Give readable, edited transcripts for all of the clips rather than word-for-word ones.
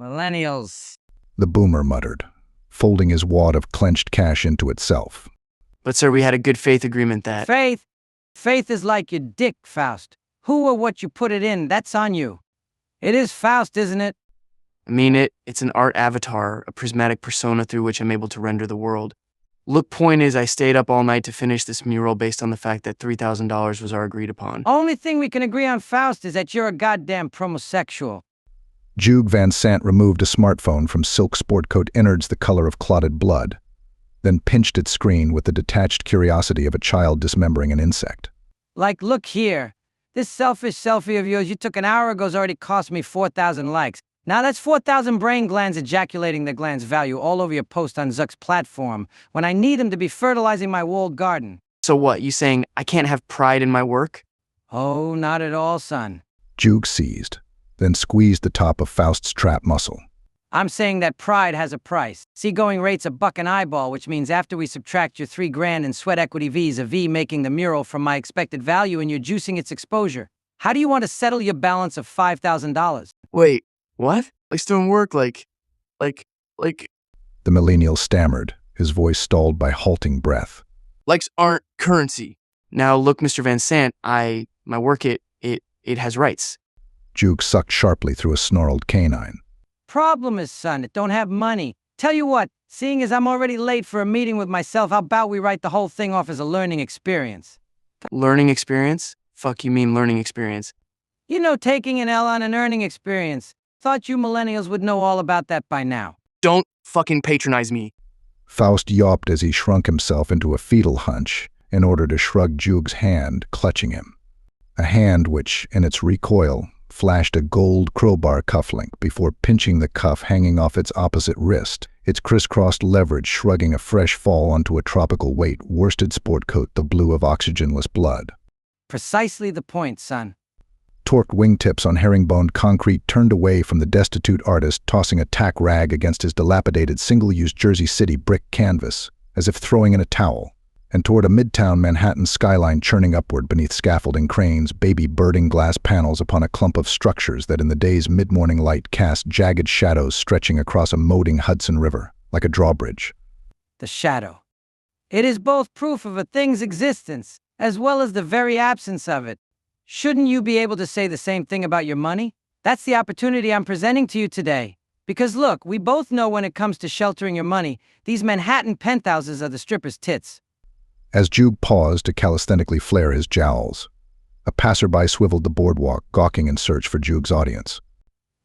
Millennials. The boomer muttered, folding his wad of clenched cash into itself. But sir, we had a good faith agreement that… Faith? Faith is like your dick, Faust. Who or what you put it in, that's on you. It is Faust, isn't it? I mean, it's an art avatar, a prismatic persona through which I'm able to render the world. Look, point is, I stayed up all night to finish this mural based on the fact that $3,000 was our agreed upon. Only thing we can agree on, Faust, is that you're a goddamn promosexual. Juug van Sant removed a smartphone from silk sport coat innards the color of clotted blood, then pinched its screen with the detached curiosity of a child dismembering an insect. Like, look here. This selfish selfie of yours you took an hour ago's already cost me 4,000 likes. Now that's 4,000 brain glands ejaculating their glands value all over your post on Zuck's platform when I need him to be fertilizing my walled garden. So what, you saying I can't have pride in my work? Oh, not at all, son. Juug seized, then squeezed the top of Faust's trap muscle. I'm saying that pride has a price. Seagoing rate's $1 an eyeball, which means after we subtract your $3,000 in sweat equity vis-a-vis making the mural from my expected value and you're juicing its exposure, how do you want to settle your balance of $5,000? Wait, what? Likes doing work like… The millennial stammered, his voice stalled by halting breath. Likes aren't currency. Now look, Mr. Van Sant, my work, it has rights. Juug sucked sharply through a snarled canine. Problem is, son, it don't have money. Tell you what, seeing as I'm already late for a meeting with myself, how about we write the whole thing off as a learning experience? Learning experience? Fuck you mean learning experience? You know, taking an L on an earning experience. Thought you millennials would know all about that by now. Don't fucking patronize me. Faust yawped as he shrunk himself into a fetal hunch in order to shrug Juug's hand, clutching him. A hand which, in its recoil, flashed a gold crowbar cufflink before pinching the cuff hanging off its opposite wrist, its crisscrossed leverage shrugging a fresh fall onto a tropical weight worsted sport coat the blue of oxygenless blood. Precisely the point, son. Torqued wingtips on herringboned concrete turned away from the destitute artist tossing a tack rag against his dilapidated single-use Jersey City brick canvas, as if throwing in a towel, and toward a midtown Manhattan skyline churning upward beneath scaffolding cranes, baby birding glass panels upon a clump of structures that in the day's mid-morning light cast jagged shadows stretching across a moating Hudson River, like a drawbridge. The shadow. It is both proof of a thing's existence, as well as the very absence of it. Shouldn't you be able to say the same thing about your money? That's the opportunity I'm presenting to you today. Because look, we both know when it comes to sheltering your money, these Manhattan penthouses are the stripper's tits. As Juug paused to calisthenically flare his jowls, a passerby swiveled the boardwalk, gawking in search for Juug's audience.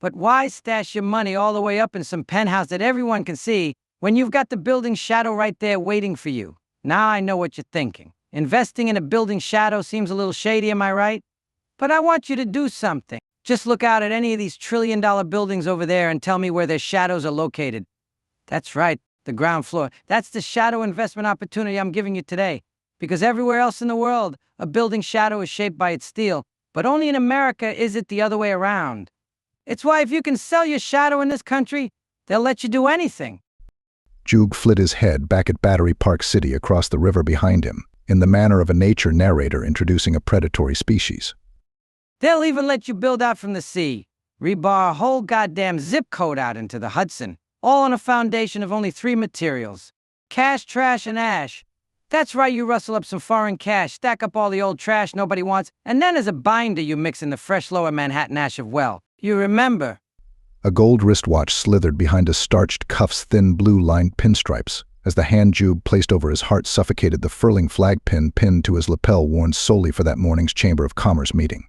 But why stash your money all the way up in some penthouse that everyone can see when you've got the building shadow right there waiting for you? Now I know what you're thinking. Investing in a building shadow seems a little shady, am I right? But I want you to do something. Just look out at any of these trillion-dollar buildings over there and tell me where their shadows are located. That's right. The ground floor. That's the shadow investment opportunity I'm giving you today. Because everywhere else in the world, a building shadow is shaped by its steel. But only in America is it the other way around. It's why if you can sell your shadow in this country, they'll let you do anything. Juug flit his head back at Battery Park City across the river behind him, in the manner of a nature narrator introducing a predatory species. They'll even let you build out from the sea. Rebar a whole goddamn zip code out into the Hudson. All on a foundation of only 3 materials. Cash, trash, and ash. That's right, you rustle up some foreign cash, stack up all the old trash nobody wants, and then as a binder you mix in the fresh lower Manhattan ash of well. You remember. A gold wristwatch slithered behind a starched cuff's thin blue-lined pinstripes, as the hand Juug placed over his heart suffocated the furling flag pin pinned to his lapel worn solely for that morning's Chamber of Commerce meeting.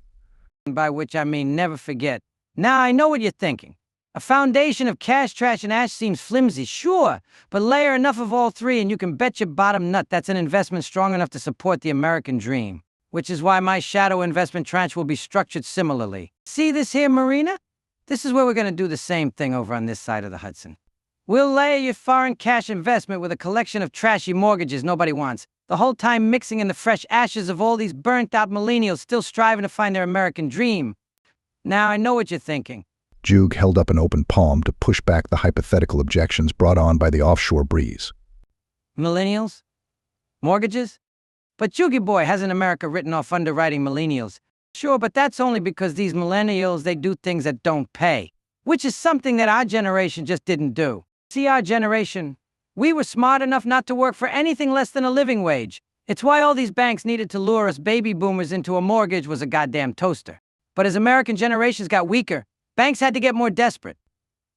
By which I mean never forget. Now I know what you're thinking. A foundation of cash, trash, and ash seems flimsy, sure, but layer enough of all 3 and you can bet your bottom nut that's an investment strong enough to support the American dream. Which is why my shadow investment tranche will be structured similarly. See this here marina? This is where we're going to do the same thing over on this side of the Hudson. We'll layer your foreign cash investment with a collection of trashy mortgages nobody wants, the whole time mixing in the fresh ashes of all these burnt-out millennials still striving to find their American dream. Now I know what you're thinking. Juug held up an open palm to push back the hypothetical objections brought on by the offshore breeze. Millennials? Mortgages? But Juugy boy, hasn't America written off underwriting millennials? Sure, but that's only because these millennials, they do things that don't pay. which is something that our generation just didn't do. See, our generation, we were smart enough not to work for anything less than a living wage. It's why all these banks needed to lure us baby boomers into a mortgage was a goddamn toaster. But as American generations got weaker, banks had to get more desperate.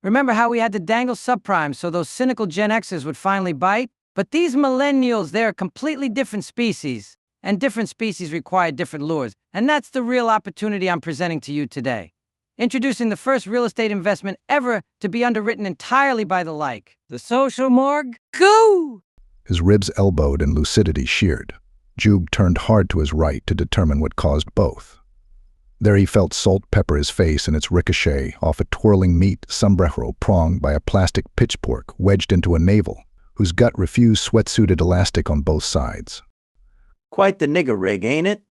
Remember how we had to dangle subprimes so those cynical Gen Xers would finally bite? But these millennials, they're a completely different species, and different species require different lures, and that's the real opportunity I'm presenting to you today. Introducing the first real estate investment ever to be underwritten entirely by the like. The social morgue? Go! His ribs elbowed and lucidity sheared. Juug turned hard to his right to determine what caused both. There he felt salt pepper his face and its ricochet off a twirling meat sombrero pronged by a plastic pitchfork wedged into a navel, whose gut refused sweatsuited elastic on both sides. Quite the nigger rig, ain't it?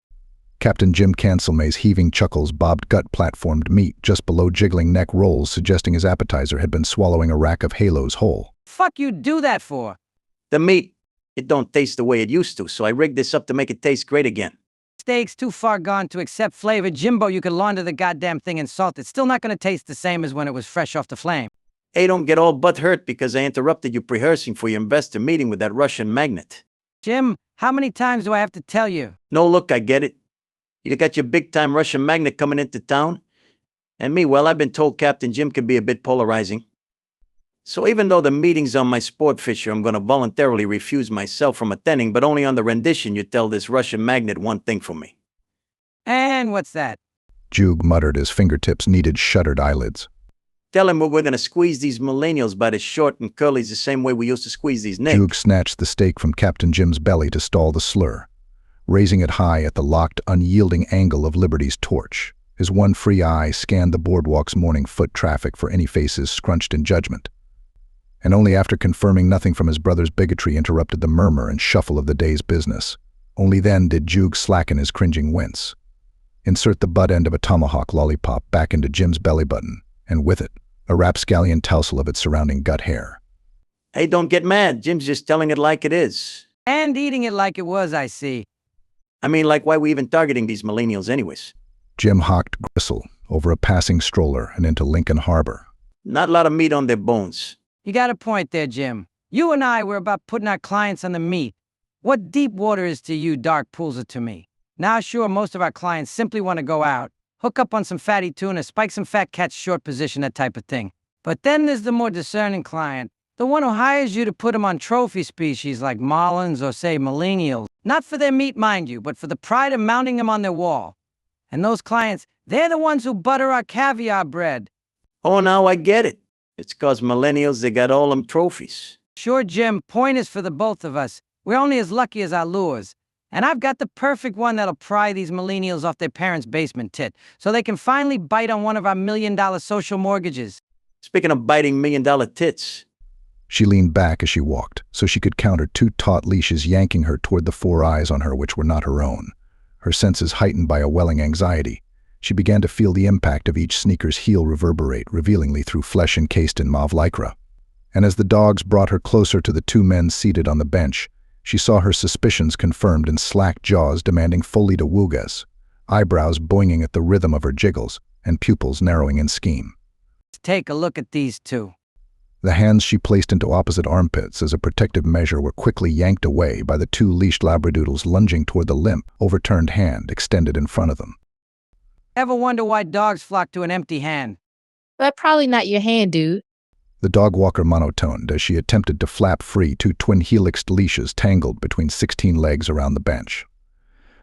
Captain Jim Cancelmay's heaving chuckles bobbed gut-platformed meat just below jiggling neck rolls, suggesting his appetizer had been swallowing a rack of halos whole. Fuck you do that for? The meat, it don't taste the way it used to, so I rigged this up to make it taste great again. Steak's too far gone to accept flavor. Jimbo, you could launder the goddamn thing in salt. It's still not gonna taste the same as when it was fresh off the flame. Hey, don't get all butthurt because I interrupted you prehearsing for your investor meeting with that Russian magnate. Jim, how many times do I have to tell you? No, look, I get it. You got your big-time Russian magnate coming into town. And me, well, I've been told Captain Jim can be a bit polarizing. So even though the meeting's on my sport fisher, I'm gonna voluntarily refuse myself from attending, but only on the rendition you tell this Russian magnate one thing for me. And what's that? Juug muttered as fingertips kneaded shuttered eyelids. Tell him we're gonna squeeze these millennials by the short and curlies the same way we used to squeeze these nicks. Juug snatched the steak from Captain Jim's belly to stall the slur, raising it high at the locked, unyielding angle of Liberty's torch. His one free eye scanned the boardwalk's morning foot traffic for any faces scrunched in judgment. And only after confirming nothing from his brother's bigotry interrupted the murmur and shuffle of the day's business. Only then did Juug slacken his cringing wince. Insert the butt end of a tomahawk lollipop back into Jim's belly button, and with it, a rapscallion tousle of its surrounding gut hair. Hey, don't get mad. Jim's just telling it like it is. And eating it like it was, I see. I mean, like, why we even targeting these millennials anyways? Jim hawked gristle over a passing stroller and into Lincoln Harbor. Not a lot of meat on their bones. You got a point there, Jim. You and I were about putting our clients on the meat. What deep water is to you, dark pools are to me. Now, sure, most of our clients simply want to go out, hook up on some fatty tuna, spike some fat cats short position, that type of thing. But then there's the more discerning client, the one who hires you to put them on trophy species like marlins or, say, millennials. Not for their meat, mind you, but for the pride of mounting them on their wall. And those clients, they're the ones who butter our caviar bread. Oh, now I get it. It's 'cause millennials, they got all them trophies. Sure, Jim, point is for the both of us. We're only as lucky as our lures. And I've got the perfect one that'll pry these millennials off their parents' basement tit, so they can finally bite on one of our $1 million social mortgages. Speaking of biting $1 million tits. She leaned back as she walked, so she could count her two taut leashes yanking her toward the four eyes on her which were not her own. Her senses heightened by a welling anxiety, she began to feel the impact of each sneaker's heel reverberate revealingly through flesh encased in mauve lycra. And as the dogs brought her closer to the two men seated on the bench, she saw her suspicions confirmed in slack jaws demanding fully to woogas, eyebrows boinging at the rhythm of her jiggles, and pupils narrowing in scheme. Take a look at these two. The hands she placed into opposite armpits as a protective measure were quickly yanked away by the two leashed labradoodles lunging toward the limp, overturned hand extended in front of them. Ever wonder why dogs flock to an empty hand? But probably not your hand, dude. The dogwalker monotoned as she attempted to flap free two twin helixed leashes tangled between 16 legs around the bench.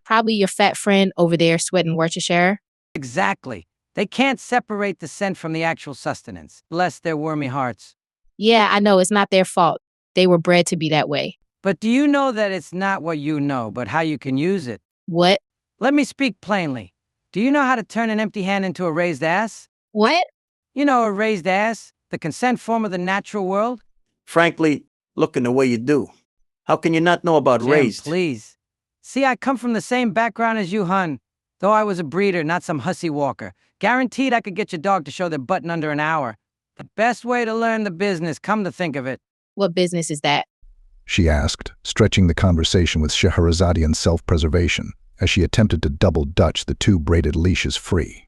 Probably your fat friend over there sweating Worcestershire. Exactly. They can't separate the scent from the actual sustenance. Bless their wormy hearts. Yeah, I know, it's not their fault. They were bred to be that way. But do you know that it's not what you know, but how you can use it? What? Let me speak plainly. Do you know how to turn an empty hand into a raised ass? What? You know, a raised ass, the consent form of the natural world? Frankly, looking the way you do, how can you not know about Jim, raised? Please. See, I come from the same background as you, hun. Though I was a breeder, not some hussy walker. Guaranteed I could get your dog to show their butt in under an hour. The best way to learn the business, come to think of it. What business is that? She asked, stretching the conversation with Scheherazadian self-preservation as she attempted to double Dutch the two braided leashes free.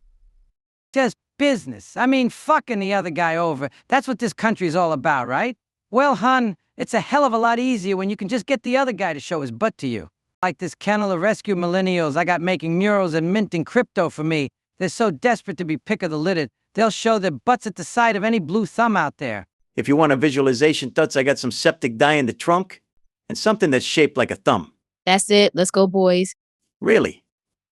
Just business. I mean, fucking the other guy over. That's what this country's all about, right? Well, hun, it's a hell of a lot easier when you can just get the other guy to show his butt to you. Like this kennel of rescue millennials I got making murals and minting crypto for me. They're so desperate to be pick of the litter, they'll show their butts at the sight of any blue thumb out there. If you want a visualization, Tuts, I got some septic dye in the trunk and something that's shaped like a thumb. That's it. Let's go, boys. Really?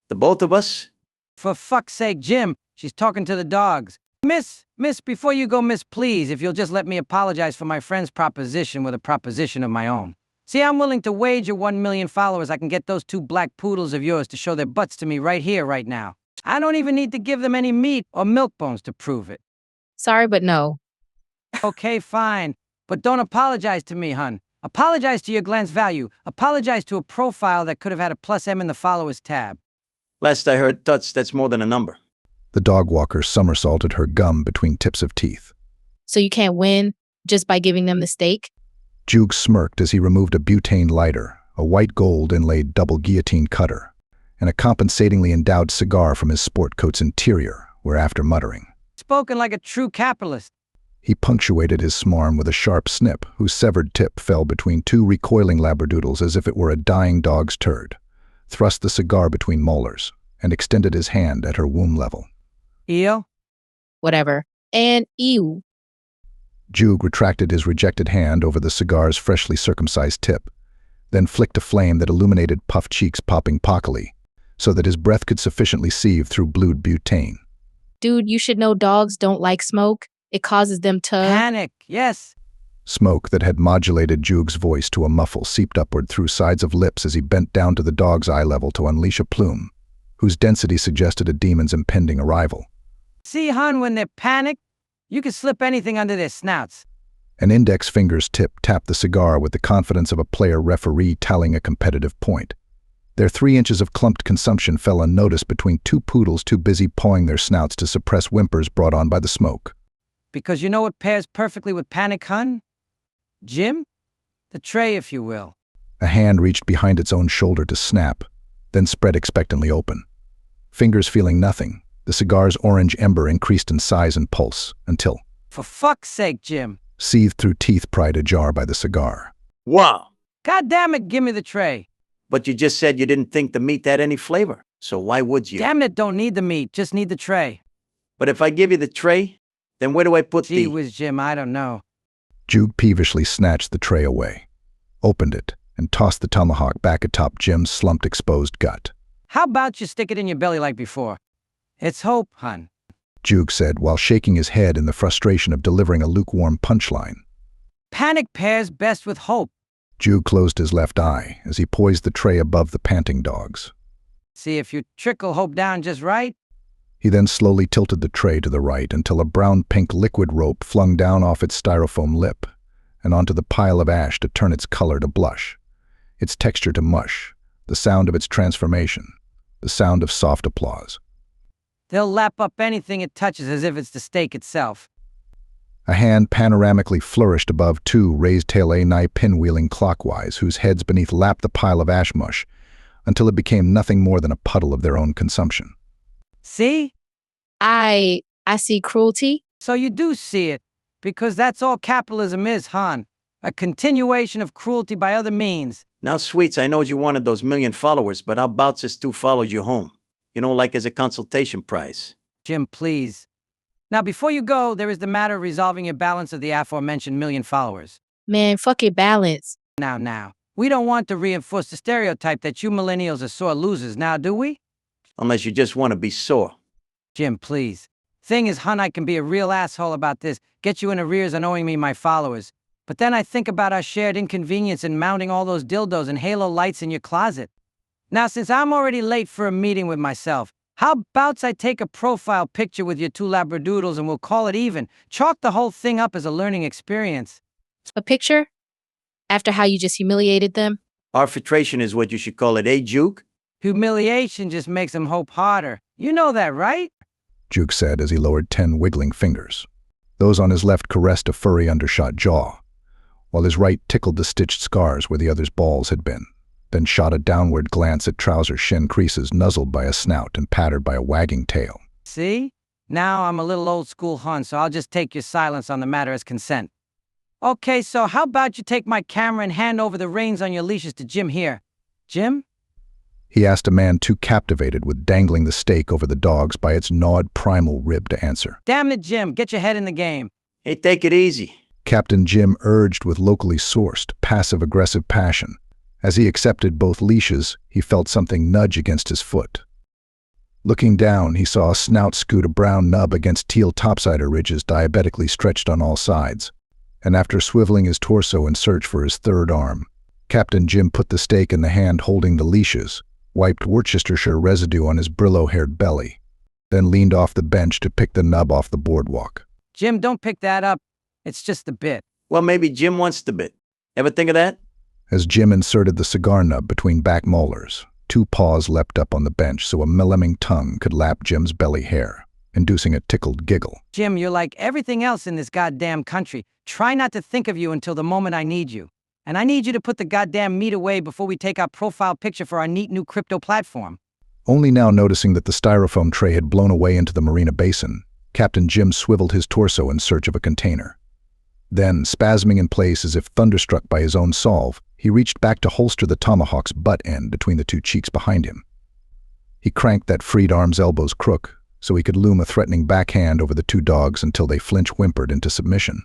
The both of us? For fuck's sake, Jim, she's talking to the dogs. Miss, before you go, miss, please, if you'll just let me apologize for my friend's proposition with a proposition of my own. See, I'm willing to wager 1 million followers I can get those 2 black poodles of yours to show their butts to me right here, right now. I don't even need to give them any meat or milk bones to prove it. Sorry, but no. Okay, fine. But don't apologize to me, hun. Apologize to your glance value. Apologize to a profile that could have had a +M in the followers tab. Last I heard, Tuts, that's more than a number. The dog walker somersaulted her gum between tips of teeth. So you can't win just by giving them the steak? Juug smirked as he removed a butane lighter, a white gold inlaid double guillotine cutter, and a compensatingly endowed cigar from his sport coat's interior, whereafter muttering. Spoken like a true capitalist. He punctuated his smarm with a sharp snip, whose severed tip fell between 2 recoiling labradoodles as if it were a dying dog's turd, thrust the cigar between molars, and extended his hand at her womb level. Eel? Whatever. And ew. Juug retracted his rejected hand over the cigar's freshly circumcised tip, then flicked a flame that illuminated puffed cheeks popping pockily, so that his breath could sufficiently sieve through blued butane. Dude, you should know dogs don't like smoke. It causes them to... Panic, yes. Smoke that had modulated Juug's voice to a muffle seeped upward through sides of lips as he bent down to the dog's eye level to unleash a plume, whose density suggested a demon's impending arrival. See, hun, when they're panicked, you can slip anything under their snouts. An index finger's tip tapped the cigar with the confidence of a player referee tallying a competitive point. Their 3 inches of clumped consumption fell unnoticed between 2 poodles too busy pawing their snouts to suppress whimpers brought on by the smoke. Because you know what pairs perfectly with panic, hun? Jim? The tray, if you will. A hand reached behind its own shoulder to snap, then spread expectantly open. Fingers feeling nothing, the cigar's orange ember increased in size and pulse, until, For fuck's sake, Jim. seethed through teeth pried ajar by the cigar. Wow! God damn it, give me the tray. But you just said you didn't think the meat had any flavor, so why would you? Damn it, don't need the meat, just need the tray. But if I give you the tray, then where do I put Gee the... whiz, Jim, I don't know. Juug peevishly snatched the tray away, opened it, and tossed the tomahawk back atop Jim's slumped exposed gut. How about you stick it in your belly like before? It's hope, hun. Juug said while shaking his head in the frustration of delivering a lukewarm punchline. Panic pairs best with hope. Juug closed his left eye as he poised the tray above the panting dogs. See if you trickle hope down just right. He then slowly tilted the tray to the right until a brown-pink liquid rope flung down off its styrofoam lip and onto the pile of ash to turn its color to blush, its texture to mush, the sound of its transformation, the sound of soft applause. They'll lap up anything it touches as if it's the steak itself. A hand panoramically flourished above 2 raised tail A-knife pinwheeling clockwise, whose heads beneath lapped the pile of ash mush until it became nothing more than a puddle of their own consumption. See? I see cruelty. So you do see it, because that's all capitalism is, hon. A continuation of cruelty by other means. Now, Sweets, I know you wanted those 1 million followers, but how about this 2 followed you home? You know, like as a consultation prize. Jim, please. Now, before you go, there is the matter of resolving your balance of the aforementioned 1 million followers. Man, fuck your balance. Now. We don't want to reinforce the stereotype that you millennials are sore losers now, do we? Unless you just want to be sore. Jim, please. Thing is, hun, I can be a real asshole about this, get you in arrears on owing me my followers. But then I think about our shared inconvenience in mounting all those dildos and halo lights in your closet. Now, since I'm already late for a meeting with myself, how about I take a profile picture with your 2 labradoodles and we'll call it even? Chalk the whole thing up as a learning experience. A picture? After how you just humiliated them? Arbitration is what you should call it, eh, Juug? Humiliation just makes them hope harder. You know that, right? Juug said as he lowered 10 wiggling fingers. Those on his left caressed a furry undershot jaw, while his right tickled the stitched scars where the other's balls had been, then shot a downward glance at trouser shin creases nuzzled by a snout and pattered by a wagging tail. See? Now I'm a little old school, hun, so I'll just take your silence on the matter as consent. Okay, so how about you take my camera and hand over the reins on your leashes to Jim here? Jim? He asked a man too captivated with dangling the stake over the dogs by its gnawed primal rib to answer. Damn it, Jim, get your head in the game. Hey, take it easy. Captain Jim urged with locally sourced, passive-aggressive passion. As he accepted both leashes, he felt something nudge against his foot. Looking down, he saw a snout scoot a brown nub against teal topsider ridges diabetically stretched on all sides. And after swiveling his torso in search for his third arm, Captain Jim put the stake in the hand holding the leashes, wiped Worcestershire residue on his Brillo-haired belly, then leaned off the bench to pick the nub off the boardwalk. Jim, don't pick that up. It's just a bit. Well, maybe Jim wants the bit. Ever think of that? As Jim inserted the cigar nub between back molars, two paws leapt up on the bench so a mellowing tongue could lap Jim's belly hair, inducing a tickled giggle. Jim, you're like everything else in this goddamn country. Try not to think of you until the moment I need you. And I need you to put the goddamn meat away before we take our profile picture for our neat new crypto platform. Only now noticing that the styrofoam tray had blown away into the marina basin, Captain Jim swiveled his torso in search of a container. Then, spasming in place as if thunderstruck by his own solve, he reached back to holster the tomahawk's butt end between the two cheeks behind him. He cranked that freed arm's elbows crook so he could loom a threatening backhand over the two dogs until they whimpered into submission.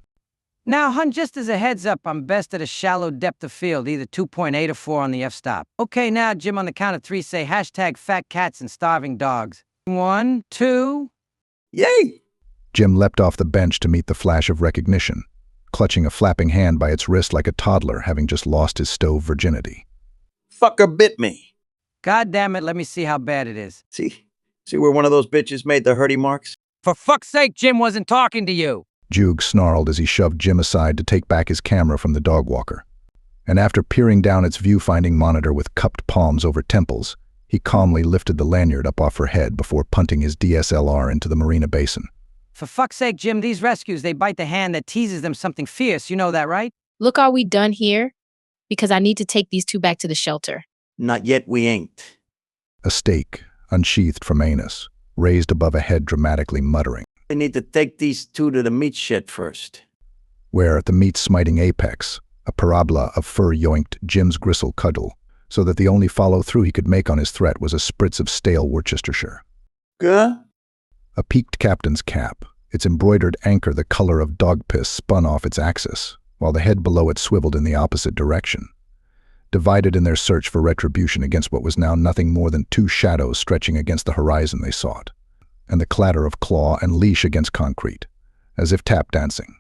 Now, hun, just as a heads up, I'm best at a shallow depth of field, either 2.8 or 4 on the f-stop. Okay, now, Jim, on the count of 3, say hashtag fat cats and starving dogs. 1, 2... Yay! Jim leapt off the bench to meet the flash of recognition, clutching a flapping hand by its wrist like a toddler having just lost his stove virginity. Fucker bit me. God damn it, let me see how bad it is. See where one of those bitches made the hurty marks? For fuck's sake, Jim wasn't talking to you. Juug snarled as he shoved Jim aside to take back his camera from the dogwalker. And after peering down its viewfinding monitor with cupped palms over temples, he calmly lifted the lanyard up off her head before punting his DSLR into the marina basin. For fuck's sake, Jim, these rescues, they bite the hand that teases them something fierce. You know that, right? Look, are we done here? Because I need to take these two back to the shelter. Not yet, we ain't. A stake, unsheathed from anus, raised above a head dramatically muttering. We need to take these two to the meat shed first. Where at the meat-smiting apex, a parabola of fur yoinked Jim's gristle cuddle, so that the only follow-through he could make on his threat was a spritz of stale Worcestershire. Good? A peaked captain's cap, its embroidered anchor the color of dog piss spun off its axis, while the head below it swiveled in the opposite direction. Divided in their search for retribution against what was now nothing more than two shadows stretching against the horizon they sought, and the clatter of claw and leash against concrete, as if tap dancing.